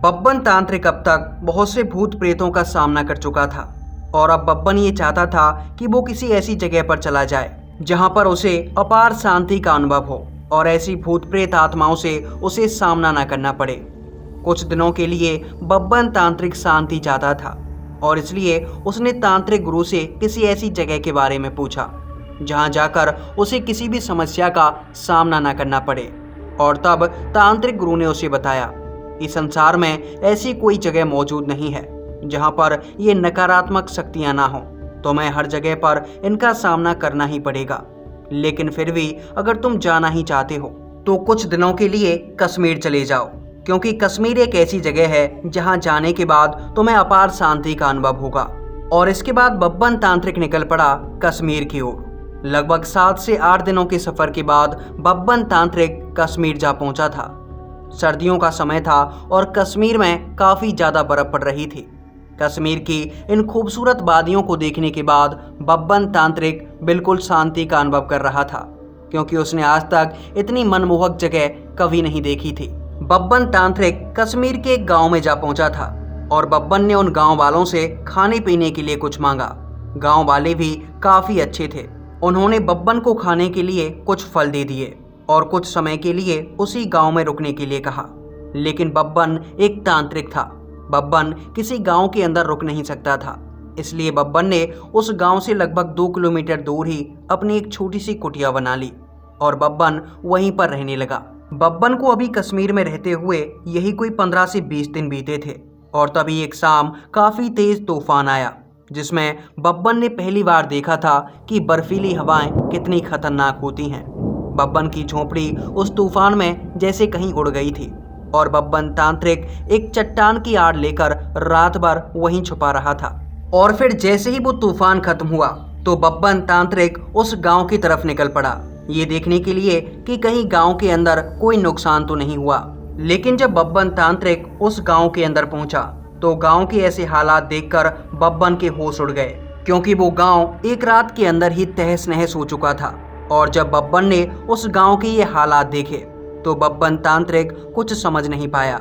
बब्बन तांत्रिक अब तक बहुत से भूत प्रेतों का सामना कर चुका था और अब बब्बन ये चाहता था कि वो किसी ऐसी जगह पर चला जाए जहां पर उसे अपार शांति का अनुभव हो और ऐसी भूत प्रेत आत्माओं से उसे सामना न करना पड़े। कुछ दिनों के लिए बब्बन तांत्रिक शांति चाहता था और इसलिए उसने तांत्रिक गुरु से किसी ऐसी जगह के बारे में पूछा जहां जाकर उसे किसी भी समस्या का सामना न करना पड़े। और तब तांत्रिक गुरु ने उसे बताया कि संसार में ऐसी कोई जगह मौजूद नहीं है जहां पर ये नकारात्मक शक्तियां ना हो, तो मैं हर जगह पर इनका सामना करना ही पड़ेगा। लेकिन फिर भी अगर तुम जाना ही चाहते हो तो कुछ दिनों के लिए कश्मीर चले जाओ, क्योंकि कश्मीर एक ऐसी जगह है जहां जाने के बाद तुम्हें अपार शांति का अनुभव होगा। और इसके बाद बब्बन तांत्रिक निकल पड़ा कश्मीर की ओर। लगभग 7 से 8 दिनों के सफर के बाद बब्बन तांत्रिक कश्मीर जा पहुंचा था। सर्दियों का समय था और कश्मीर में काफी ज्यादा बर्फ पड़ रही थी। कश्मीर की इन खूबसूरत वादियों को देखने के बाद बब्बन तांत्रिक बिल्कुल शांति का अनुभव कर रहा था, क्योंकि उसने आज तक इतनी मनमोहक जगह कभी नहीं देखी थी। बब्बन तांत्रिक कश्मीर के एक गांव में जा पहुंचा था और बब्बन ने उन गांव वालों से खाने पीने के लिए कुछ मांगा। गांव वाले भी काफी अच्छे थे। उन्होंने बब्बन को खाने के लिए कुछ फल दे दिए और कुछ समय के लिए उसी गांव में रुकने के लिए कहा। लेकिन बब्बन एक तांत्रिक था। बब्बन किसी गांव के अंदर रुक नहीं सकता था, इसलिए बब्बन ने उस गांव से लगभग 2 किलोमीटर दूर ही अपनी एक छोटी सी कुटिया बना ली और बब्बन वहीं पर रहने लगा। बब्बन को अभी कश्मीर में रहते हुए यही कोई 15 से 20 दिन बीते थे और तभी एक शाम काफी तेज तूफान आया, जिसमें बब्बन ने पहली बार देखा था कि बर्फीली हवाएं कितनी खतरनाक होती हैं। बब्बन की झोपड़ी उस तूफान में जैसे कहीं उड़ गई थी और बब्बन तांत्रिक एक चट्टान की आड़ लेकर रात भर वहीं छुपा रहा था। और फिर जैसे ही वो तूफान खत्म हुआ तो बब्बन तांत्रिक उस गांव की तरफ निकल पड़ा, ये देखने के लिए कि कहीं गांव के अंदर कोई नुकसान तो नहीं हुआ। लेकिन जब बब्बन तांत्रिक उस गांव के अंदर पहुंचा तो गांव के ऐसे हालात देखकर बब्बन के होश उड़ गए, क्योंकि वो गांव एक रात के अंदर ही तहस नहस हो चुका था। और जब बब्बन ने उस गांव के ये हालात देखे तो बब्बन तांत्रिक कुछ समझ नहीं पाया।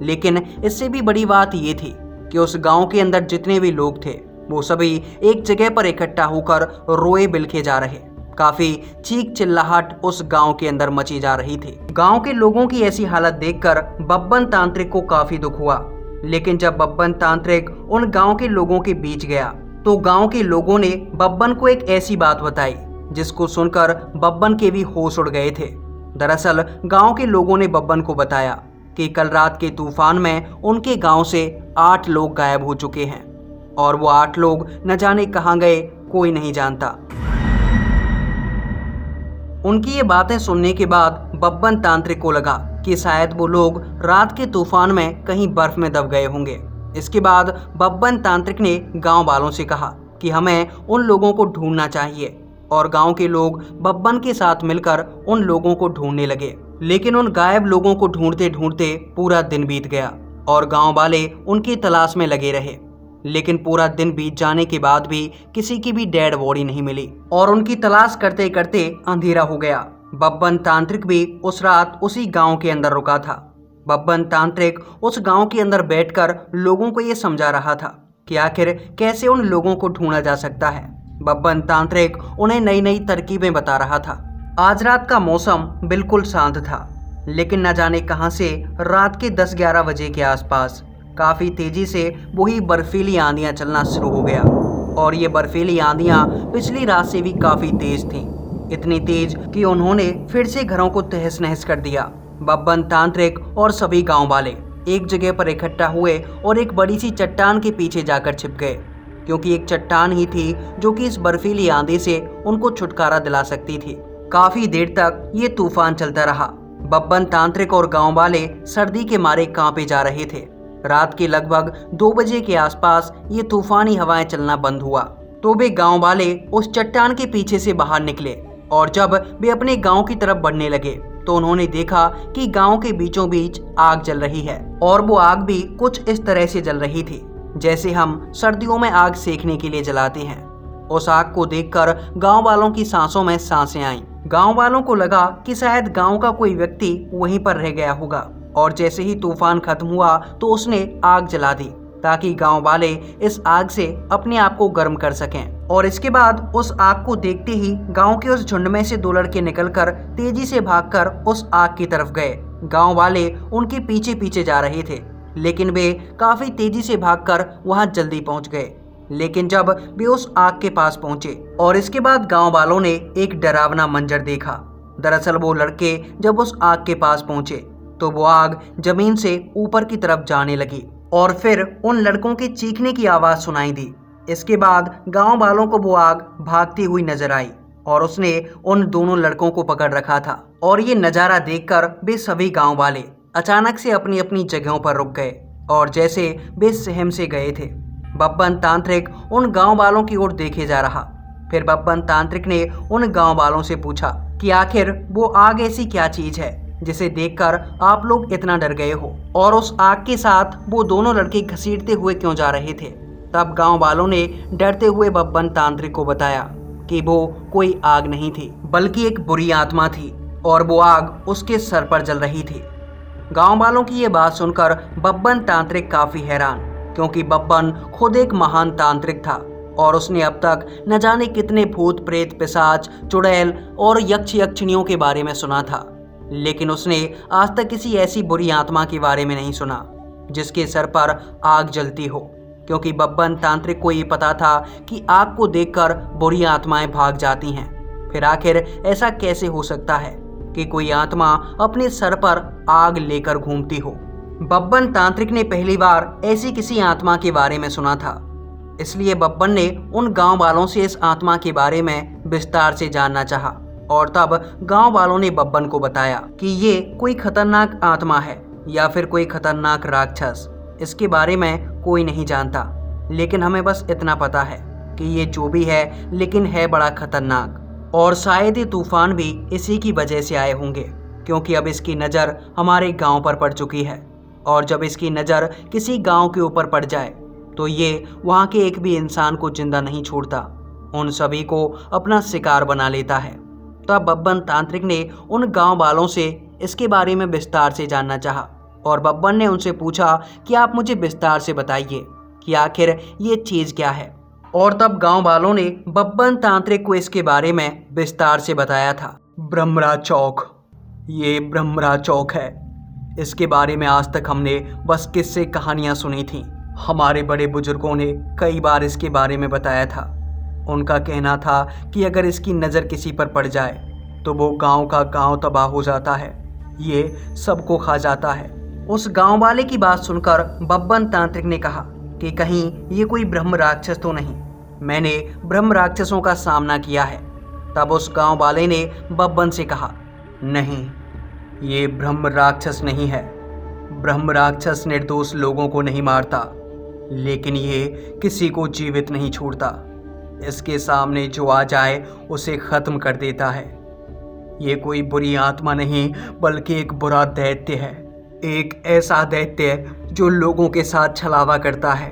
लेकिन इससे भी बड़ी बात ये थी कि उस गांव के अंदर जितने भी लोग थे वो सभी एक जगह पर इकट्ठा होकर रोए बिलखे जा रहे। काफी चीख चिल्लाहट उस गांव के अंदर मची जा रही थी। गांव के लोगों की ऐसी हालत देखकर बब्बन तांत्रिक को काफी दुख हुआ। लेकिन जब बब्बन तांत्रिक उन गांव के लोगों के बीच गया तो गांव के लोगों ने बब्बन को एक ऐसी बात बताई जिसको सुनकर बब्बन के भी होश उड़ गए थे। दरअसल गांव के लोगों ने बब्बन को बताया कि कल रात के तूफान में उनके गांव से 8 लोग गायब हो चुके हैं और वो 8 लोग न जाने कहां गए, कोई नहीं जानता। उनकी ये बातें सुनने के बाद बब्बन तांत्रिक को लगा कि शायद वो लोग रात के तूफान में कहीं बर्फ में दब गए होंगे। इसके बाद बब्बन तांत्रिक ने गांव वालों से कहा कि हमें उन लोगों को ढूंढना चाहिए और गांव के लोग बब्बन के साथ मिलकर उन लोगों को ढूंढने लगे। लेकिन उन गायब लोगों को ढूंढते ढूंढते पूरा दिन बीत गया और गांव वाले उनकी तलाश में लगे रहे। लेकिन पूरा दिन बीत जाने के बाद भी किसी की भी डेड बॉडी नहीं मिली और उनकी तलाश करते करते अंधेरा हो गया। बब्बन तांत्रिक भी उस रात उसी गांव के अंदर रुका था। बब्बन तांत्रिक उस गांव के अंदर बैठकर लोगों को ये समझा रहा था कि आखिर कैसे उन लोगों को ढूंढा जा सकता है। बब्बन तांत्रिक उन्हें नई नई तरकीबें बता रहा था। आज रात का मौसम बिल्कुल शांत था, लेकिन न जाने कहां से रात के 10-11 बजे के आसपास काफी तेजी से वही बर्फीली आंधियां चलना शुरू हो गया। और ये बर्फीली आंधियां पिछली रात से भी काफी तेज थीं, इतनी तेज कि उन्होंने फिर से घरों को तहस नहस कर दिया। बब्बन तांत्रिक और सभी गांव वाले एक जगह पर इकट्ठा हुए और एक बड़ी सी चट्टान के पीछे जाकर छिप गए, क्योंकि एक चट्टान ही थी जो कि इस बर्फीली आंधी से उनको छुटकारा दिला सकती थी। काफी देर तक ये तूफान चलता रहा। बब्बन तांत्रिक और गांव वाले सर्दी के मारे कांपे जा रहे थे। रात के लगभग 2 बजे के आसपास ये तूफानी हवाएं चलना बंद हुआ तो वे गांव वाले उस चट्टान के पीछे से बाहर निकले और जब वे अपने गांव की तरफ बढ़ने लगे तो उन्होंने देखा कि गांव के बीचों बीच आग जल रही है और वो आग भी कुछ इस तरह से जल रही थी जैसे हम सर्दियों में आग सेकने के लिए जलाते हैं। उस आग को देखकर गांव वालों की सांसों में सांसें आईं। गांव वालों को लगा कि शायद गांव का कोई व्यक्ति वहीं पर रह गया होगा और जैसे ही तूफान खत्म हुआ तो उसने आग जला दी ताकि गांव वाले इस आग से अपने आप को गर्म कर सकें। और इसके बाद उस आग को देखते ही गांव के उस झुंड में से दो लड़के निकलकर तेजी से भागकर उस आग की तरफ गए। गांव वाले उनके पीछे पीछे जा रहे थे, लेकिन वे काफी तेजी से भागकर वहां जल्दी पहुंच गए। लेकिन जब वे उस आग के पास पहुंचे और इसके बाद गांव वालों ने एक डरावना मंजर देखा। दरअसल वो लड़के जब उस आग के पास पहुंचे तो वो आग जमीन से ऊपर की तरफ जाने लगी और फिर उन लड़कों के चीखने की आवाज सुनाई दी। इसके बाद गांव वालों को वो आग भागती हुई नजर आई और उसने उन दोनों लड़कों को पकड़ रखा था। और ये नज़ारा देखकर वे सभी गांव वाले अचानक से अपनी अपनी जगहों पर रुक गए और जैसे वे सहम से गए थे। बब्बन तांत्रिक उन गांव वालों की ओर देखे जा रहा। फिर बब्बन तांत्रिक ने उन गांव वालों से पूछा कि आखिर वो आग ऐसी क्या चीज है जिसे देखकर आप लोग इतना डर गए हो, और उस आग के साथ वो दोनों लड़के घसीटते हुए क्यों जा रहे थे। तब गांव वालों ने डरते हुए बब्बन तांत्रिक को बताया कि वो कोई आग नहीं थी बल्कि एक बुरी आत्मा थी और वो आग उसके सर पर जल रही थी। गांव वालों की ये बात सुनकर बब्बन तांत्रिक काफी हैरान, क्योंकि बब्बन खुद एक महान तांत्रिक था और उसने अब तक न जाने कितने भूत प्रेत पिशाच चुड़ैल और यक्ष यक्षिणियों के बारे में सुना था, लेकिन उसने आज तक किसी ऐसी बुरी आत्मा के बारे में नहीं सुना जिसके सर पर आग जलती हो। क्योंकि बब्बन तांत्रिक को ये पता था कि आग को देखकर बुरी आत्माएं भाग जाती हैं। फिर आखिर ऐसा कैसे हो सकता है कि कोई आत्मा अपने सर पर आग लेकर घूमती हो। बब्बन तांत्रिक ने पहली बार ऐसी किसी आत्मा के बारे में सुना था, इसलिए बब्बन ने उन गांव वालों से इस आत्मा के बारे में विस्तार से जानना चाहा। और तब गांव वालों ने बब्बन को बताया कि ये कोई खतरनाक आत्मा है या फिर कोई खतरनाक राक्षस। इसके बारे में कोई नहीं जानता, लेकिन हमें बस इतना पता है कि ये जो भी है लेकिन है बड़ा खतरनाक, और शायद ये तूफान भी इसी की वजह से आए होंगे, क्योंकि अब इसकी नज़र हमारे गांव पर पड़ चुकी है और जब इसकी नज़र किसी गांव के ऊपर पड़ जाए तो ये वहाँ के एक भी इंसान को जिंदा नहीं छोड़ता, उन सभी को अपना शिकार बना लेता है। तब बब्बन तांत्रिक ने उन गांव वालों से इसके बारे में विस्तार से जानना चाहा और बब्बन ने उनसे पूछा कि आप मुझे विस्तार से बताइए कि आखिर ये चीज़ क्या है। और तब गांव वालों ने बब्बन तांत्रिक को इसके बारे में विस्तार से बताया था। ब्रह्मरा चौक, ये ब्रह्मरा चौक है। इसके बारे में आज तक हमने बस किस्से कहानियाँ सुनी थीं। हमारे बड़े बुजुर्गों ने कई बार इसके बारे में बताया था। उनका कहना था कि अगर इसकी नज़र किसी पर पड़ जाए तो वो गांव का गांव तबाह हो जाता है, ये सबको खा जाता है। उस गांव वाले की बात सुनकर बब्बन तांत्रिक ने कहा कि कहीं ये कोई ब्रह्म राक्षस तो नहीं, मैंने ब्रह्म राक्षसों का सामना किया है। तब उस गांव वाले ने बब्बन से कहा, नहीं, ये ब्रह्म राक्षस नहीं है। ब्रह्म राक्षस निर्दोष लोगों को नहीं मारता, लेकिन ये किसी को जीवित नहीं छोड़ता। इसके सामने जो आ जाए उसे खत्म कर देता है। ये कोई बुरी आत्मा नहीं बल्कि एक बुरा दैत्य है, एक ऐसा दैत्य जो लोगों के साथ छलावा करता है।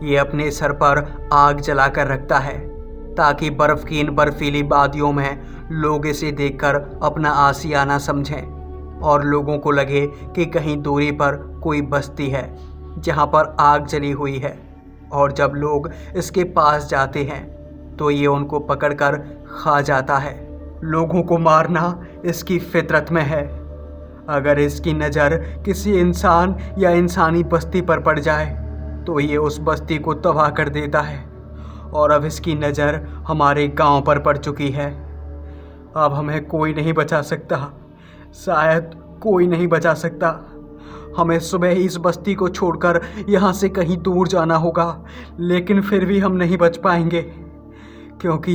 ये अपने सर पर आग जलाकर रखता है ताकि बर्फ की इन बर्फीली वादियों में लोग इसे देखकर अपना आशियाना समझें और लोगों को लगे कि कहीं दूरी पर कोई बस्ती है जहाँ पर आग जली हुई है। और जब लोग इसके पास जाते हैं तो ये उनको पकड़कर खा जाता है। लोगों को मारना इसकी फितरत में है। अगर इसकी नज़र किसी इंसान या इंसानी बस्ती पर पड़ जाए तो ये उस बस्ती को तबाह कर देता है। और अब इसकी नज़र हमारे गांव पर पड़ चुकी है। अब हमें कोई नहीं बचा सकता, शायद कोई नहीं बचा सकता। हमें सुबह ही इस बस्ती को छोड़कर यहाँ से कहीं दूर जाना होगा, लेकिन फिर भी हम नहीं बच पाएंगे क्योंकि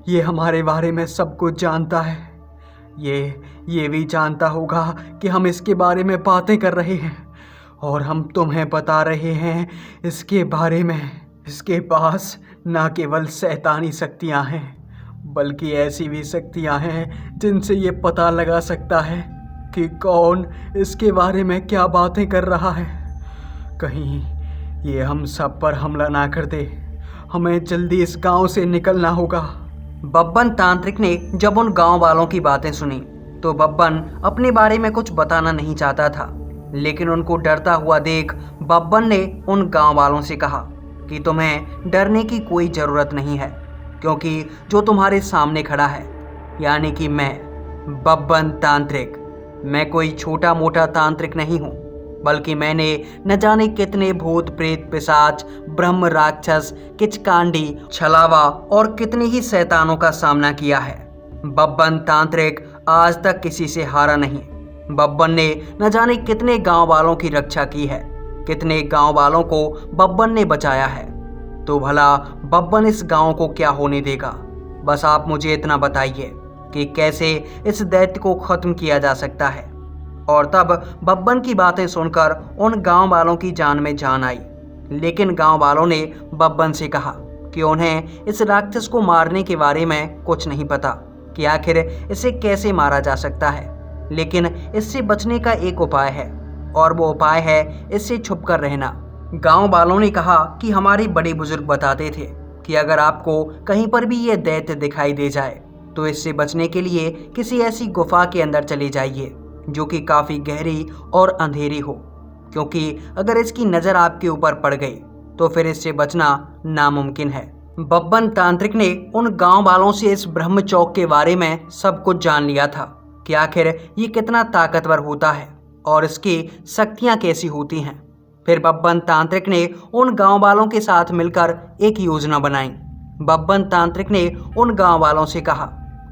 ये हमारे बारे में सब कुछ जानता है। ये भी जानता होगा कि हम इसके बारे में बातें कर रहे हैं और हम तुम्हें बता रहे हैं इसके बारे में। इसके पास ना केवल शैतानी शक्तियाँ हैं बल्कि ऐसी भी शक्तियाँ हैं जिनसे ये पता लगा सकता है कि कौन इसके बारे में क्या बातें कर रहा है। कहीं ये हम सब पर हमला ना कर दे। हमें जल्दी इस गांव से निकलना होगा। बब्बन तांत्रिक ने जब उन गांव वालों की बातें सुनी तो बब्बन अपने बारे में कुछ बताना नहीं चाहता था। लेकिन उनको डरता हुआ देख बब्बन ने उन गांव वालों से कहा कि तुम्हें डरने की कोई ज़रूरत नहीं है, क्योंकि जो तुम्हारे सामने खड़ा है यानी कि मैं, बब्बन तांत्रिक, मैं कोई छोटा मोटा तांत्रिक नहीं हूँ, बल्कि मैंने न जाने कितने भूत प्रेत पिशाच ब्रह्म राक्षस किचकांडी छलावा और कितनी ही शैतानों का सामना किया है। बब्बन तांत्रिक आज तक किसी से हारा नहीं। बब्बन ने न जाने कितने गांव वालों की रक्षा की है, कितने गांव वालों को बब्बन ने बचाया है। तो भला बब्बन इस गांव को क्या होने देगा? बस आप मुझे इतना बताइए कि कैसे इस दैत्य को खत्म किया जा सकता है। और तब बब्बन की बातें सुनकर उन गांव वालों की जान में जान आई। लेकिन गांव वालों ने बब्बन से कहा कि उन्हें इस राक्षस को मारने के बारे में कुछ नहीं पता कि आखिर इसे कैसे मारा जा सकता है, लेकिन इससे बचने का एक उपाय है, और वो उपाय है इससे छुपकर रहना। गांव वालों ने कहा कि हमारे बड़े बुजुर्ग बताते थे कि अगर आपको कहीं पर भी ये दैत्य दिखाई दे जाए तो इससे बचने के लिए किसी ऐसी गुफा के अंदर चले जाइए जो कि काफ़ी गहरी और अंधेरी हो, क्योंकि अगर इसकी नज़र आपके ऊपर पड़ गई तो फिर इससे बचना नामुमकिन है। बब्बन तांत्रिक ने उन गांव वालों से इस ब्रह्म चौक के बारे में सब कुछ जान लिया था कि आखिर ये कितना ताकतवर होता है और इसकी शक्तियाँ कैसी होती हैं। फिर बब्बन तांत्रिक ने उन गांव वालों के साथ मिलकर एक योजना बनाई। बब्बन तांत्रिक ने उन गांव वालों से कहा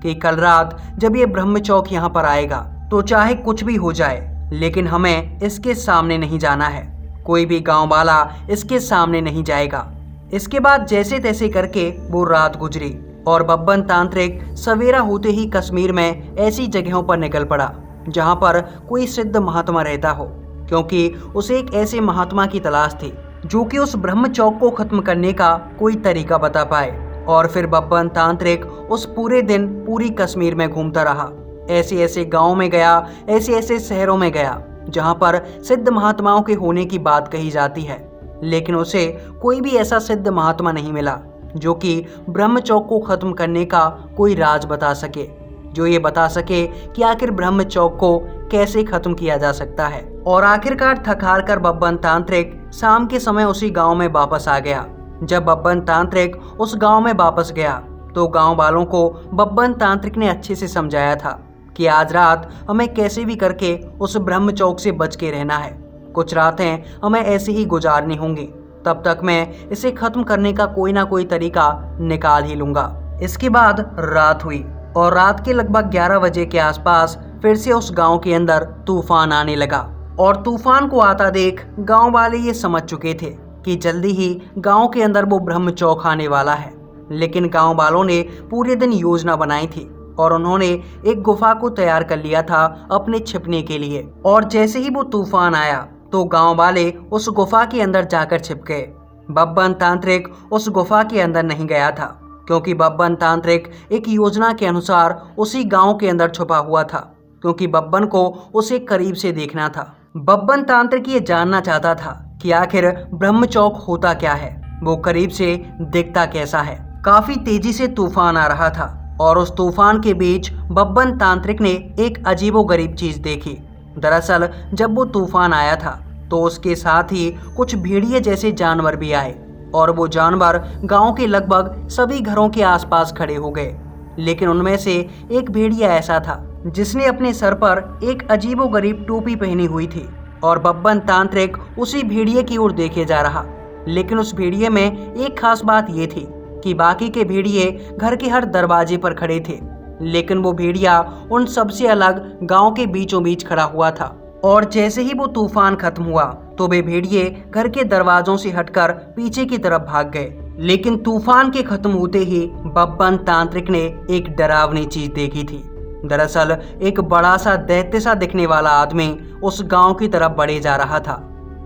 कि कल रात जब ये ब्रह्म चौक यहाँ पर आएगा तो चाहे कुछ भी हो जाए, लेकिन हमें इसके सामने नहीं जाना है। कोई भी गांव वाला इसके सामने नहीं जाएगा। इसके बाद जैसे तैसे करके वो रात गुजरी और बब्बन तांत्रिक सवेरा होते ही कश्मीर में ऐसी जगहों पर निकल पड़ा जहाँ पर कोई सिद्ध महात्मा रहता हो, क्योंकि उसे एक ऐसे महात्मा की तलाश थी जो कि उस ब्रह्म चौक को खत्म करने का कोई तरीका बता पाए। और फिर बब्बन तांत्रिक उस पूरे दिन पूरी कश्मीर में घूमता रहा। ऐसे ऐसे गाँव में गया, ऐसे ऐसे शहरों में गया जहाँ पर सिद्ध महात्माओं के होने की बात कही जाती है, लेकिन उसे कोई भी ऐसा सिद्ध महात्मा नहीं मिला जो कि ब्रह्म चौक को खत्म करने का कोई राज बता सके, जो ये बता सके कि आखिर ब्रह्म चौक को कैसे खत्म किया जा सकता है। और आखिरकार थक हार कर बब्बन तांत्रिक शाम के समय उसी गांव में वापस आ गया। जब बब्बन तांत्रिक उस गांव में वापस गया तो गांव वालों को बब्बन तांत्रिक ने अच्छे से समझाया था कि आज रात हमें कैसे भी करके उस ब्रह्म चौक से बच के रहना है। कुछ रातें हमें ऐसे ही गुजारनी होंगी, तब तक मैं इसे खत्म करने का कोई ना कोई तरीका निकाल ही लूंगा। इसके बाद रात हुई और रात के लगभग 11 बजे के आसपास फिर से उस गांव के अंदर तूफान आने लगा। और तूफान को आता देख गांव वाले ये समझ चुके थे कि जल्दी ही गांव के अंदर वो ब्रह्म चौक आने वाला है। लेकिन गांव वालों ने पूरे दिन योजना बनाई थी और उन्होंने एक गुफा को तैयार कर लिया था अपने छिपने के लिए। और जैसे ही वो तूफान आया तो गांव वाले उस गुफा के अंदर जाकर छिप गए। बब्बन तांत्रिक उस गुफा के अंदर नहीं गया था, क्योंकि बब्बन तांत्रिक एक योजना के अनुसार उसी गांव के अंदर छुपा हुआ था, क्योंकि बब्बन को उसे करीब से देखना था। बब्बन तांत्रिक ये जानना चाहता था कि आखिर ब्रह्म चौक होता क्या है, वो करीब से दिखता कैसा है। काफी तेजी से तूफान आ रहा था और उस तूफान के बीच बब्बन तांत्रिक ने एक अजीबोगरीब चीज देखी। दरअसल जब वो तूफान आया था तो उसके साथ ही कुछ भेड़िए जैसे जानवर भी आए और वो जानवर गांव के लगभग सभी घरों के आसपास खड़े हो गए। लेकिन उनमें से एक भेड़िया ऐसा था जिसने अपने सर पर एक अजीबोगरीब टोपी पहनी हुई थी और बब्बन तांत्रिक उसी भेड़िए की ओर देखे जा रहा। लेकिन उस भेड़िए में एक खास बात ये थी कि बाकी के भेड़िए घर के हर दरवाजे पर खड़े थे, लेकिन वो भेड़िया उन सबसे अलग गांव के बीचों बीच खड़ा हुआ था। और जैसे ही वो तूफान खत्म हुआ तो वे भेड़िए घर के दरवाजों से हटकर पीछे की तरफ भाग गए। लेकिन तूफान के खत्म होते ही बब्बन तांत्रिक ने एक डरावनी चीज देखी थी। दरअसल एक बड़ा सा दैत्य सा दिखने वाला आदमी उस गांव की तरफ बढ़े जा रहा था।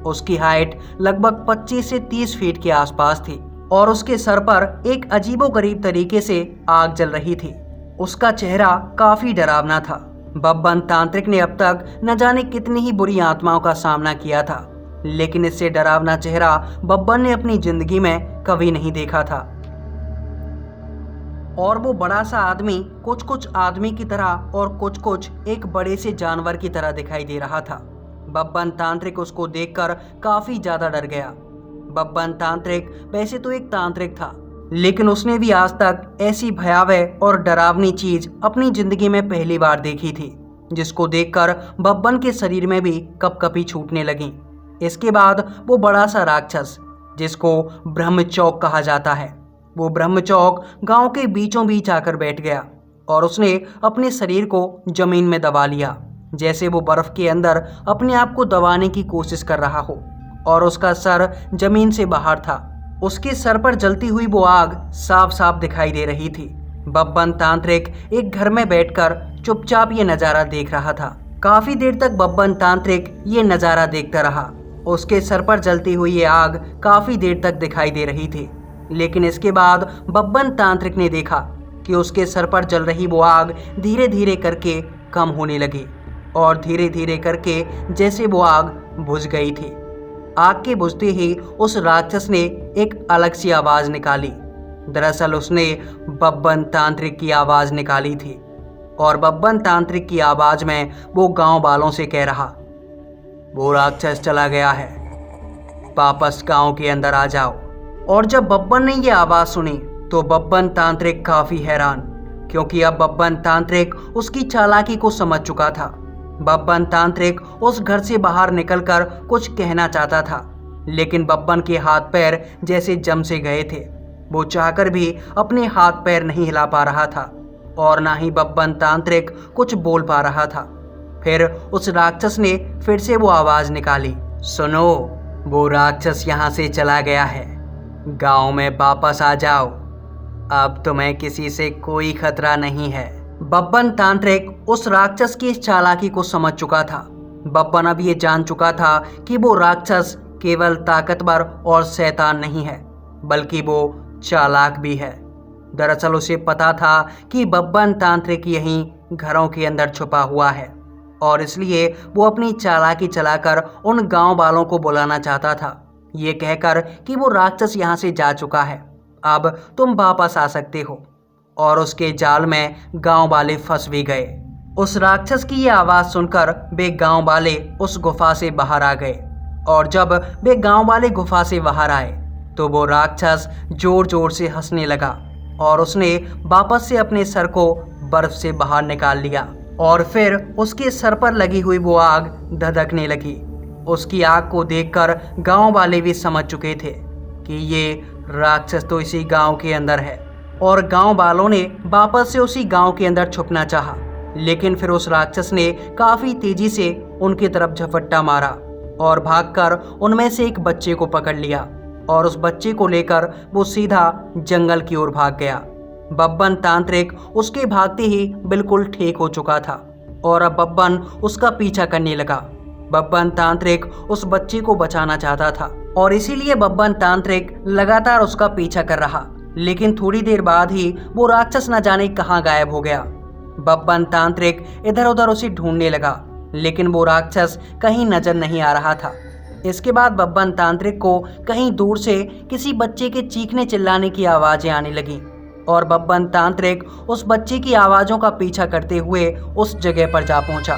उसकी हाइट लगभग 25 से 30 फीट के आसपास थी और उसके सर पर एक अजीबोगरीब तरीके से आग जल रही थी। उसका चेहरा काफी डरावना था। बब्बन तांत्रिक ने अब तक न जाने कितनी ही बुरी आत्माओं का सामना किया था, लेकिन इससे डरावना चेहरा बब्बन ने अपनी जिंदगी में कभी नहीं देखा था। और वो बड़ा सा आदमी कुछ कुछ आदमी की तरह और कुछ कुछ एक बड़े से जानवर की तरह दिखाई दे रहा था। बब्बन तांत्रिक उसको देखकर काफी ज्यादा डर गया। बब्बन तांत्रिक वैसे तो एक तांत्रिक था, लेकिन उसने भी आज तक ऐसी भयावह और डरावनी चीज अपनी जिंदगी में पहली बार देखी थी, जिसको देखकर बब्बन के शरीर में भी कपकपी छूटने लगी। इसके बाद वो बड़ा सा राक्षस, जिसको ब्रह्मचौक कहा जाता है, वो ब्रह्मचौक गांव के बीचों बीच आकर बैठ गया और उसने अपने शरीर को जमीन में दबा लिया, जैसे वो बर्फ के अंदर अपने आप को दबाने की कोशिश कर रहा हो। और उसका सर जमीन से बाहर था। उसके सर पर जलती हुई वो आग साफ साफ दिखाई दे रही थी। बब्बन तांत्रिक एक घर में बैठकर चुपचाप ये नज़ारा देख रहा था। काफी देर तक बब्बन तांत्रिक ये नज़ारा देखता रहा। उसके सर पर जलती हुई ये आग काफी देर तक दिखाई दे रही थी, लेकिन इसके बाद बब्बन तांत्रिक ने देखा कि उसके सर पर जल रही वो आग धीरे धीरे करके कम होने लगी और धीरे धीरे करके जैसे वो आग बुझ गई थी। आग के बुझते ही उस राक्षस ने एक अलग सी आवाज निकाली। दरअसल उसने बब्बन तांत्रिक की आवाज निकाली थी और बब्बन तांत्रिक की आवाज में वो गांव वालों से कह रहा, वो राक्षस चला गया है, वापस गांव के अंदर आ जाओ। और जब बब्बन ने ये आवाज सुनी तो बब्बन तांत्रिक काफी हैरान, क्योंकि अब बब्बन तांत्रिक उसकी चालाकी को समझ चुका था। बब्बन तांत्रिक उस घर से बाहर निकलकर कुछ कहना चाहता था, लेकिन बब्बन के हाथ पैर जैसे जम से गए थे। वो चाहकर भी अपने हाथ पैर नहीं हिला पा रहा था और ना ही बब्बन तांत्रिक कुछ बोल पा रहा था। फिर उस राक्षस ने फिर से वो आवाज निकाली, सुनो, वो राक्षस यहाँ से चला गया है, गांव में वापस आ जाओ, अब तुम्हें किसी से कोई खतरा नहीं है। बब्बन तांत्रिक उस राक्षस की इस चालाकी को समझ चुका था। बब्बन अब ये जान चुका था कि वो राक्षस केवल ताकतवर और शैतान नहीं है, बल्कि वो चालाक भी है। दरअसल उसे पता था कि बब्बन तांत्रिक यहीं घरों के अंदर छुपा हुआ है और इसलिए वो अपनी चालाकी चलाकर उन गांव वालों को बुलाना चाहता था, ये कहकर कि वो राक्षस यहाँ से जा चुका है, अब तुम वापस आ सकते हो। और उसके जाल में गांव वाले फंस भी गए। उस राक्षस की ये आवाज़ सुनकर वे गांव वाले उस गुफा से बाहर आ गए और जब वे गांव वाले गुफा से बाहर आए तो वो राक्षस जोर जोर से हंसने लगा और उसने वापस से अपने सर को बर्फ से बाहर निकाल लिया और फिर उसके सर पर लगी हुई वो आग धधकने लगी। उसकी आग को देखकर गांव वाले भी समझ चुके थे कि ये राक्षस तो इसी गांव के अंदर है और गांव वालों ने वापस से उसी गांव के अंदर छुपना चाहा, लेकिन फिर उस राक्षस ने काफ़ी तेजी से उनकी तरफ झपट्टा मारा और भागकर उनमें से एक बच्चे को पकड़ लिया और उस बच्चे को लेकर वो सीधा जंगल की ओर भाग गया। बब्बन तांत्रिक उसके भागते ही बिल्कुल ठीक हो चुका था और अब बब्बन उसका पीछा करने लगा। बब्बन तांत्रिक उस बच्चे को बचाना चाहता था और इसीलिए बब्बन तांत्रिक लगातार उसका पीछा कर रहा, लेकिन थोड़ी देर बाद ही वो राक्षस न जाने कहाँ गायब हो गया। बब्बन तांत्रिक इधर उधर उसे ढूंढने लगा, लेकिन वो राक्षस कहीं नजर नहीं आ रहा था। इसके बाद बब्बन तांत्रिक को कहीं दूर से किसी बच्चे के चीखने चिल्लाने की आवाज़ें आने लगीं और बब्बन तांत्रिक उस बच्चे की आवाज़ों का पीछा करते हुए उस जगह पर जा पहुंचा।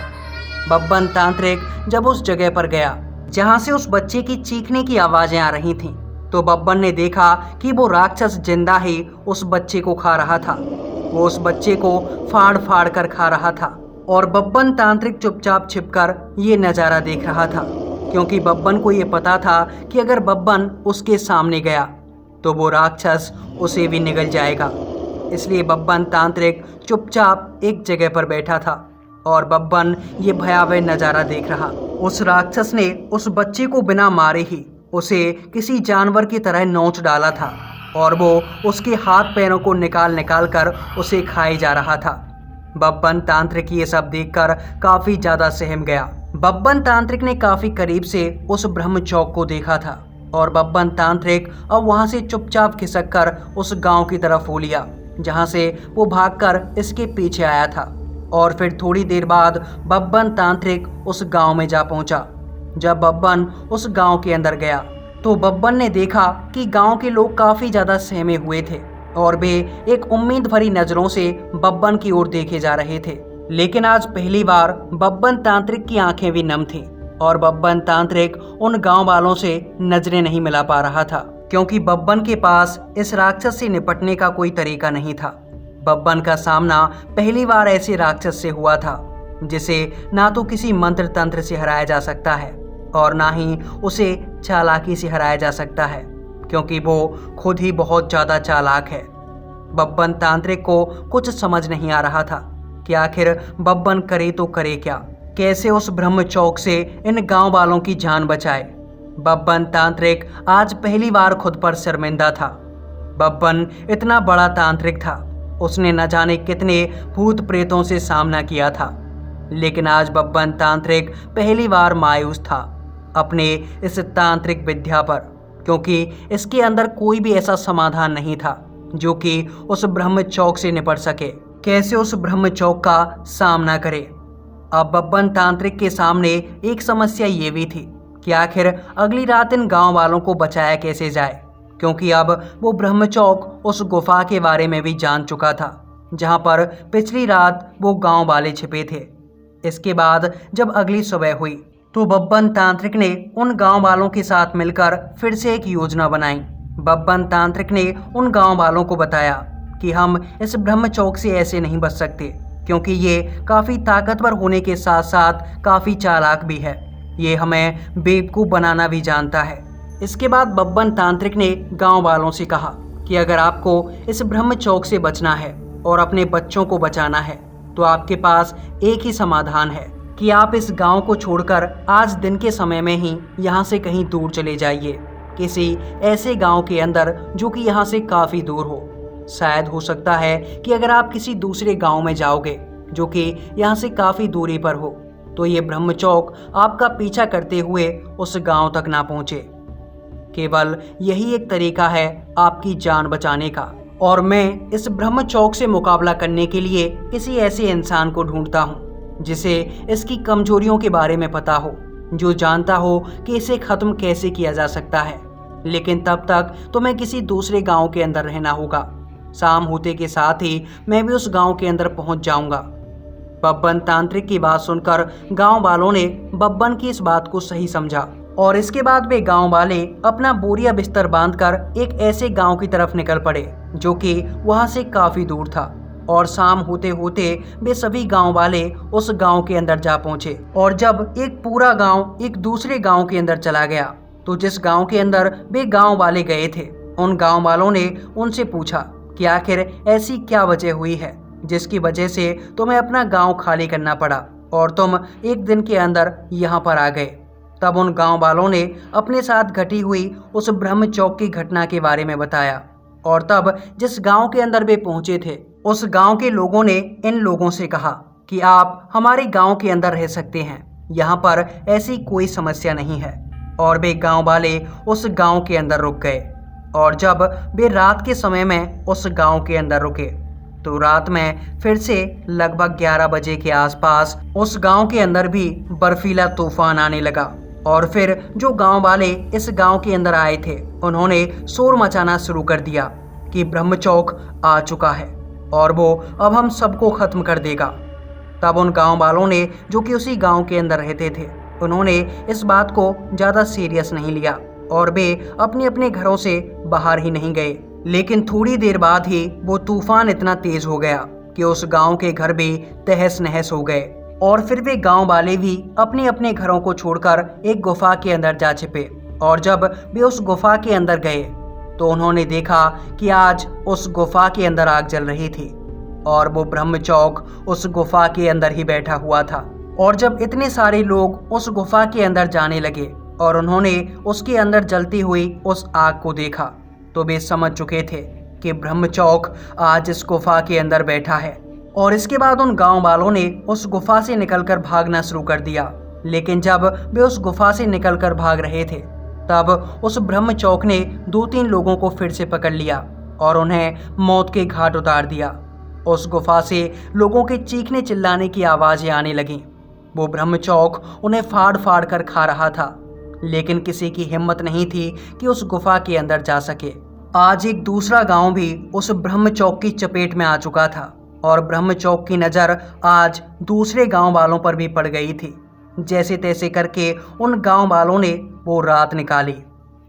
बब्बन तांत्रिक जब उस जगह पर गया जहां से उस बच्चे की चीखने की आवाज़ें आ रही थीं, तो बब्बन ने देखा कि वो राक्षस जिंदा ही उस बच्चे को खा रहा था। वो उस बच्चे को फाड़ फाड़ कर खा रहा था और बब्बन तांत्रिक चुपचाप छिपकर ये नज़ारा देख रहा था, क्योंकि बब्बन को ये पता था कि अगर बब्बन उसके सामने गया तो वो राक्षस उसे भी निगल जाएगा। इसलिए बब्बन तांत्रिक चुपचाप एक जगह पर बैठा था और बब्बन ये भयावह नज़ारा देख रहा। उस राक्षस ने उस बच्चे को बिना मारे ही उसे किसी जानवर की तरह नोच डाला था और वो उसके हाथ पैरों को निकाल निकाल कर उसे खाए जा रहा था। बब्बन तांत्रिक ये सब देखकर काफ़ी ज़्यादा सहम गया। बब्बन तांत्रिक ने काफ़ी करीब से उस ब्रह्मचौक को देखा था और बब्बन तांत्रिक अब वहाँ से चुपचाप खिसक कर उस गांव की तरफ हो लिया जहाँ से वो भागकर इसके पीछे आया था। और फिर थोड़ी देर बाद बब्बन तांत्रिक उस गांव में जा पहुँचा। जब बब्बन उस गांव के अंदर गया तो बब्बन ने देखा कि गांव के लोग काफ़ी ज़्यादा सहमे हुए थे और वे एक उम्मीद भरी नजरों से बब्बन की ओर देखे जा रहे थे। लेकिन आज पहली बार बब्बन तांत्रिक की आंखें भी नम थीं और बब्बन तांत्रिक उन गांव वालों से नजरें नहीं मिला पा रहा था, क्योंकि बब्बन के पास इस राक्षस से निपटने का कोई तरीका नहीं था। बब्बन का सामना पहली बार ऐसे राक्षस से हुआ था जिसे ना तो किसी मंत्र तंत्र से हराया जा सकता है और ना ही उसे चालाकी से हराया जा सकता है, क्योंकि वो खुद ही बहुत ज्यादा चालाक है। बब्बन तांत्रिक को कुछ समझ नहीं आ रहा था कि आखिर बब्बन करे तो करे क्या, कैसे उस ब्रह्म चौक से इन गांव वालों की जान बचाए। बब्बन तांत्रिक आज पहली बार खुद पर शर्मिंदा था। बब्बन इतना बड़ा तांत्रिक था, उसने न जाने कितने भूत प्रेतों से सामना किया था, लेकिन आज बब्बन तांत्रिक पहली बार मायूस था अपने इस तांत्रिक विद्या पर, क्योंकि इसके अंदर कोई भी ऐसा समाधान नहीं था जो कि उस ब्रह्म चौक से निपट सके। कैसे उस ब्रह्म चौक का सामना करे। अब बब्बन तांत्रिक के सामने एक समस्या ये भी थी कि आखिर अगली रात इन गांव वालों को बचाया कैसे जाए, क्योंकि अब वो ब्रह्म चौक उस गुफा के बारे में भी जान चुका था जहां पर पिछली रात वो गांव वाले छिपे थे। इसके बाद जब अगली सुबह हुई तो बब्बन तांत्रिक ने उन गांव वालों के साथ मिलकर फिर से एक योजना बनाई। बब्बन तांत्रिक ने उन गांव वालों को बताया कि हम इस ब्रह्म चौक से ऐसे नहीं बच सकते, क्योंकि ये काफ़ी ताकतवर होने के साथ साथ काफ़ी चालाक भी है। ये हमें बेवकूफ़ बनाना भी जानता है। इसके बाद बब्बन तांत्रिक ने गांव वालों से कहा कि अगर आपको इस ब्रह्म चौक से बचना है और अपने बच्चों को बचाना है तो आपके पास एक ही समाधान है कि आप इस गांव को छोड़कर आज दिन के समय में ही यहाँ से कहीं दूर चले जाइए, किसी ऐसे गांव के अंदर जो कि यहाँ से काफ़ी दूर हो। शायद हो सकता है कि अगर आप किसी दूसरे गांव में जाओगे जो कि यहाँ से काफ़ी दूरी पर हो तो ये ब्रह्म चौक आपका पीछा करते हुए उस गांव तक ना पहुँचे। केवल यही एक तरीका है आपकी जान बचाने का, और मैं इस ब्रह्म चौक से मुकाबला करने के लिए किसी ऐसे इंसान को ढूंढता हूँ जिसे इसकी कमजोरियों के बारे में पता हो, जो जानता हो कि इसे ख़त्म कैसे किया जा सकता है। लेकिन तब तक तुम्हें किसी दूसरे गांव के अंदर रहना होगा। शाम होते के साथ ही मैं भी उस गांव के अंदर पहुंच जाऊंगा। बब्बन तांत्रिक की बात सुनकर गांव वालों ने बब्बन की इस बात को सही समझा और इसके बाद वे गांव वाले अपना बोरिया बिस्तर बांधकर एक ऐसे गांव की तरफ निकल पड़े जो कि वहां से काफी दूर था। और शाम होते होते वे सभी गांव वाले उस गांव के अंदर जा पहुंचे। और जब एक पूरा गांव एक दूसरे गांव के अंदर चला गया तो जिस गांव के अंदर वे गांव वाले गए थे उन गांव वालों ने उनसे पूछा कि आखिर ऐसी क्या वजह हुई है जिसकी वजह से तुम्हें अपना गांव खाली करना पड़ा और तुम एक दिन के अंदर यहाँ पर आ गए। तब उन गांव वालों ने अपने साथ घटी हुई उस ब्रह्म चौक की घटना के बारे में बताया। और तब जिस गांव के अंदर वे पहुंचे थे उस गांव के लोगों ने इन लोगों से कहा कि आप हमारे गांव के अंदर रह सकते हैं, यहाँ पर ऐसी कोई समस्या नहीं है। और वे गांव वाले उस गांव के अंदर रुक गए। और जब वे रात के समय में उस गांव के अंदर रुके तो रात में फिर से लगभग 11 बजे के आसपास उस गांव के अंदर भी बर्फीला तूफान आने लगा। और फिर जो गांव वाले इस गांव के अंदर आए थे उन्होंने शोर मचाना शुरू कर दिया कि ब्रह्म चौक आ चुका है और वो अब हम सबको ख़त्म कर देगा। तब उन गांव वालों ने, जो कि उसी गांव के अंदर रहते थे, उन्होंने इस बात को ज़्यादा सीरियस नहीं लिया और वे अपने अपने घरों से बाहर ही नहीं गए। लेकिन थोड़ी देर बाद ही वो तूफान इतना तेज हो गया कि उस गांव के घर भी तहस नहस हो गए। और फिर वे गांव वाले भी अपने अपने घरों को छोड़कर एक गुफा के अंदर जा छिपे। और जब वे उस गुफा के अंदर गए तो उन्होंने देखा कि आज उस गुफा के अंदर आग जल रही थी और वो ब्रह्म चौक उस गुफा के अंदर ही बैठा हुआ था। और जब इतने सारे लोग उस गुफा के अंदर जाने लगे और उन्होंने उसके अंदर जलती हुई उस आग को देखा तो वे समझ चुके थे कि ब्रह्म चौक आज इस गुफा के अंदर बैठा है। और इसके बाद उन गांव वालों ने उस गुफा से निकलकर भागना शुरू कर दिया। लेकिन जब वे उस गुफा से निकलकर भाग रहे थे तब उस ब्रह्म चौक ने 2-3 लोगों को फिर से पकड़ लिया और उन्हें मौत के घाट उतार दिया। उस गुफा से लोगों के चीखने चिल्लाने की आवाज़ें आने लगीं। वो ब्रह्म चौक उन्हें फाड़ फाड़ कर खा रहा था, लेकिन किसी की हिम्मत नहीं थी कि उस गुफा के अंदर जा सके। आज एक दूसरा गांव भी उस ब्रह्म चौक की चपेट में आ चुका था और ब्रह्म चौक की नज़र आज दूसरे गांव वालों पर भी पड़ गई थी। जैसे तैसे करके उन गांव वालों ने वो रात निकाली।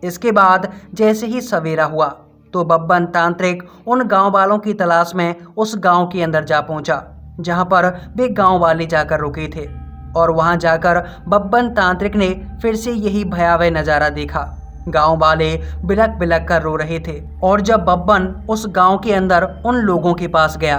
इसके बाद जैसे ही सवेरा हुआ तो बब्बन तांत्रिक उन गांव वालों की तलाश में उस गांव के अंदर जा पहुंचा जहां पर वे गांव वाले जाकर रुके थे। और वहां जाकर बब्बन तांत्रिक ने फिर से यही भयावह नज़ारा देखा। गांव वाले बिलक बिलक कर रो रहे थे और जब बब्बन उस गांव के अंदर उन लोगों के पास गया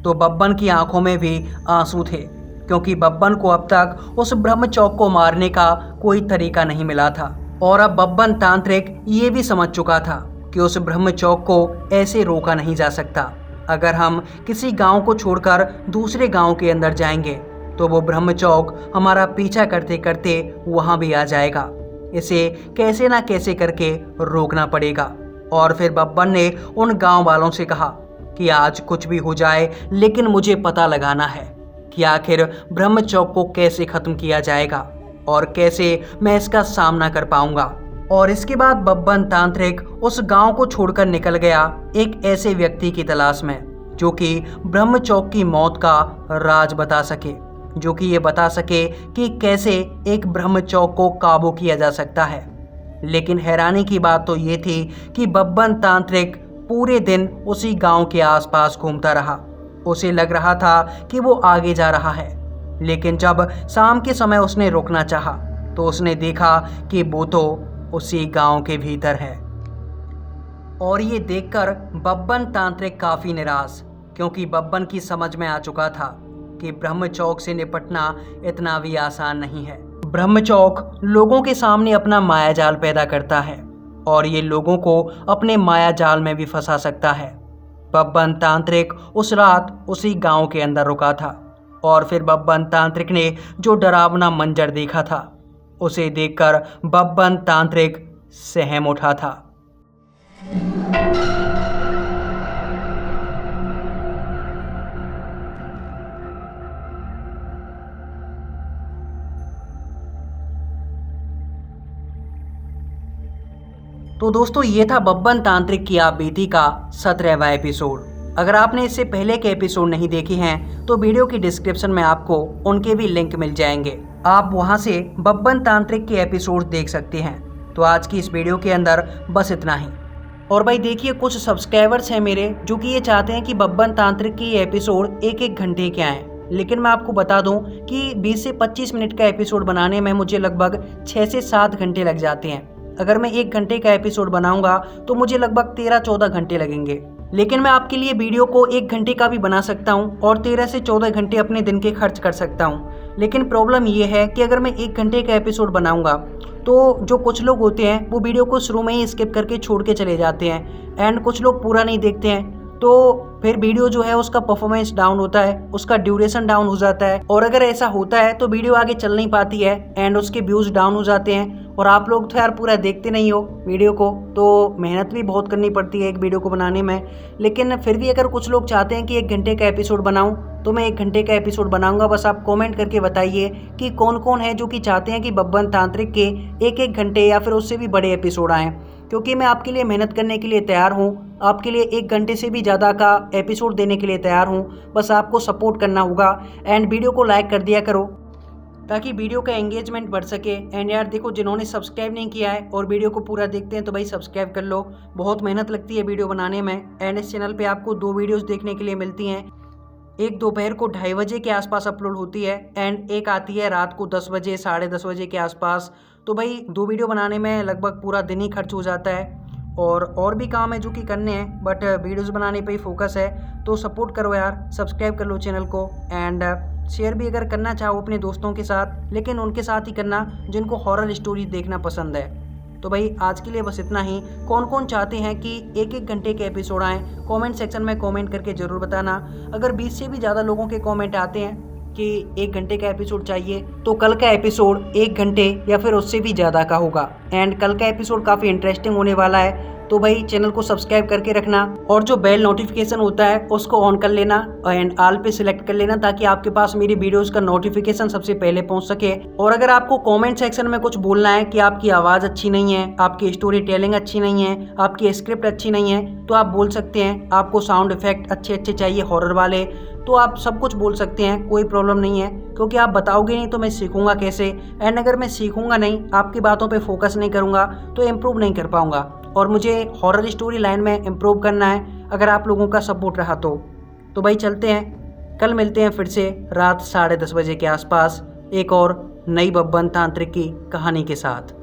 तो बब्बन की आंखों में भी आंसू थे, क्योंकि बब्बन को अब तक उस ब्रह्म चौक को मारने का कोई तरीका नहीं मिला था। और अब बब्बन तांत्रिक ये भी समझ चुका था कि उस ब्रह्म चौक को ऐसे रोका नहीं जा सकता। अगर हम किसी गांव को छोड़कर दूसरे गांव के अंदर जाएंगे तो वो ब्रह्म चौक हमारा पीछा करते करते वहां भी आ जाएगा। इसे कैसे ना कैसे करके रोकना पड़ेगा। और फिर बब्बन ने उन गांव वालों से कहा कि आज कुछ भी हो जाए लेकिन मुझे पता लगाना है कि आखिर ब्रह्म चौक को कैसे ख़त्म किया जाएगा और कैसे मैं इसका सामना कर पाऊंगा। और इसके बाद बब्बन तांत्रिक उस गांव को छोड़कर निकल गया एक ऐसे व्यक्ति की तलाश में जो कि ब्रह्म चौक की मौत का राज बता सके, जो कि ये बता सके कि कैसे एक ब्रह्म चौक को काबू किया जा सकता है। लेकिन हैरानी की बात तो ये थी कि बब्बन तांत्रिक पूरे दिन उसी गांव के आसपास घूमता रहा। उसे लग रहा था कि वो आगे जा रहा है, लेकिन जब शाम के समय उसने रुकना चाहा तो उसने देखा कि वो तो उसी गांव के भीतर है। और ये देखकर बब्बन तांत्रिक काफ़ी निराश, क्योंकि बब्बन की समझ में आ चुका था कि ब्रह्म चौक से निपटना इतना भी आसान नहीं है। ब्रह्म चौक लोगों के सामने अपना माया जाल पैदा करता है और ये लोगों को अपने माया जाल में भी फंसा सकता है। बब्बन तांत्रिक उस रात उसी गांव के अंदर रुका था और फिर बब्बन तांत्रिक ने जो डरावना मंजर देखा था उसे देखकर बब्बन तांत्रिक सहम उठा था। तो दोस्तों ये था बब्बन तांत्रिक की आप बीती का 17वां एपिसोड। अगर आपने इससे पहले के एपिसोड नहीं देखे हैं तो वीडियो की डिस्क्रिप्शन में आपको उनके भी लिंक मिल जाएंगे, आप वहां से बब्बन तांत्रिक के एपिसोड देख सकते हैं। तो आज की इस वीडियो के अंदर बस इतना ही। और भाई देखिए, कुछ सब्सक्राइबर्स हैं मेरे जो कि ये चाहते हैं कि बब्बन तांत्रिक के एपिसोड एक एक घंटे के आएँ, लेकिन मैं आपको बता दूं कि 20 से 25 मिनट का एपिसोड बनाने में मुझे लगभग 6 से 7 घंटे लग जाते हैं। अगर मैं 1 घंटे का एपिसोड बनाऊंगा तो मुझे लगभग 13-14 घंटे लगेंगे। लेकिन मैं आपके लिए वीडियो को 1 घंटे का भी बना सकता हूं और 13 से 14 घंटे अपने दिन के खर्च कर सकता हूं। लेकिन प्रॉब्लम ये है कि अगर मैं 1 घंटे का एपिसोड बनाऊंगा तो जो कुछ लोग होते हैं वो वीडियो को शुरू में ही स्किप करके छोड़ के चले जाते हैं एंड कुछ लोग पूरा नहीं देखते हैं, तो फिर वीडियो जो है उसका परफॉर्मेंस डाउन होता है, उसका ड्यूरेशन डाउन हो जाता है। और अगर ऐसा होता है तो वीडियो आगे चल नहीं पाती है एंड उसके व्यूज़ डाउन हो जाते हैं। और आप लोग तो यार पूरा देखते नहीं हो वीडियो को, तो मेहनत भी बहुत करनी पड़ती है एक वीडियो को बनाने में। लेकिन फिर भी अगर कुछ लोग चाहते हैं कि 1 घंटे का एपिसोड बनाऊं तो मैं 1 घंटे का एपिसोड बनाऊंगा। बस आप कमेंट करके बताइए कि कौन कौन है जो कि चाहते हैं कि बब्बन तांत्रिक के 1-1 घंटे या फिर उससे भी बड़े एपिसोड आएँ, क्योंकि मैं आपके लिए मेहनत करने के लिए तैयार हूँ, आपके लिए 1 घंटे से भी ज़्यादा का एपिसोड देने के लिए तैयार हूँ। बस आपको सपोर्ट करना होगा एंड वीडियो को लाइक कर दिया करो ताकि वीडियो का एंगेजमेंट बढ़ सके। एंड यार देखो, जिन्होंने सब्सक्राइब नहीं किया है और वीडियो को पूरा देखते हैं तो भाई सब्सक्राइब कर लो, बहुत मेहनत लगती है वीडियो बनाने में। एंड इस चैनल पे आपको 2 वीडियोस देखने के लिए मिलती हैं, एक दोपहर को 2:30 बजे के आसपास अपलोड होती है एंड एक आती है रात को 10 बजे 10:30 बजे के आसपास। तो भाई 2 वीडियो बनाने में लगभग पूरा दिन ही खर्च हो जाता है और भी काम है जो कि करने हैं, बट वीडियोज़ बनाने पे ही फोकस है। तो सपोर्ट करो यार, सब्सक्राइब कर लो चैनल को एंड शेयर भी अगर करना चाहो अपने दोस्तों के साथ, लेकिन उनके साथ ही करना जिनको हॉरर स्टोरी देखना पसंद है। तो भाई आज के लिए बस इतना ही। कौन कौन चाहते हैं कि 1-1 घंटे के एपिसोड आएँ, कमेंट सेक्शन में कमेंट करके ज़रूर बताना। अगर 20 से भी ज़्यादा लोगों के कमेंट आते हैं कि 1 घंटे का एपिसोड चाहिए तो कल का एपिसोड 1 घंटे या फिर उससे भी ज़्यादा का होगा। एंड कल का एपिसोड काफ़ी इंटरेस्टिंग होने वाला है, तो भाई चैनल को सब्सक्राइब करके रखना और जो बेल नोटिफिकेशन होता है उसको ऑन कर लेना एंड ऑल पे सिलेक्ट कर लेना, ताकि आपके पास मेरी वीडियोस का नोटिफिकेशन सबसे पहले पहुंच सके। और अगर आपको कमेंट सेक्शन में कुछ बोलना है कि आपकी आवाज़ अच्छी नहीं है, आपकी स्टोरी टेलिंग अच्छी नहीं है, आपकी स्क्रिप्ट अच्छी नहीं है, तो आप बोल सकते हैं। आपको साउंड इफेक्ट अच्छे अच्छे चाहिए हॉरर वाले, तो आप सब कुछ बोल सकते हैं, कोई प्रॉब्लम नहीं है। क्योंकि आप बताओगे नहीं तो मैं सीखूंगा कैसे, एंड अगर मैं सीखूंगा नहीं, आपकी बातों पे फोकस नहीं करूंगा, तो इम्प्रूव नहीं कर पाऊंगा। और मुझे हॉरर स्टोरी लाइन में इम्प्रूव करना है अगर आप लोगों का सपोर्ट रहा तो भाई चलते हैं, कल मिलते हैं फिर से रात 10:30 बजे के आसपास एक और नई बब्बन तांत्रिक की कहानी के साथ।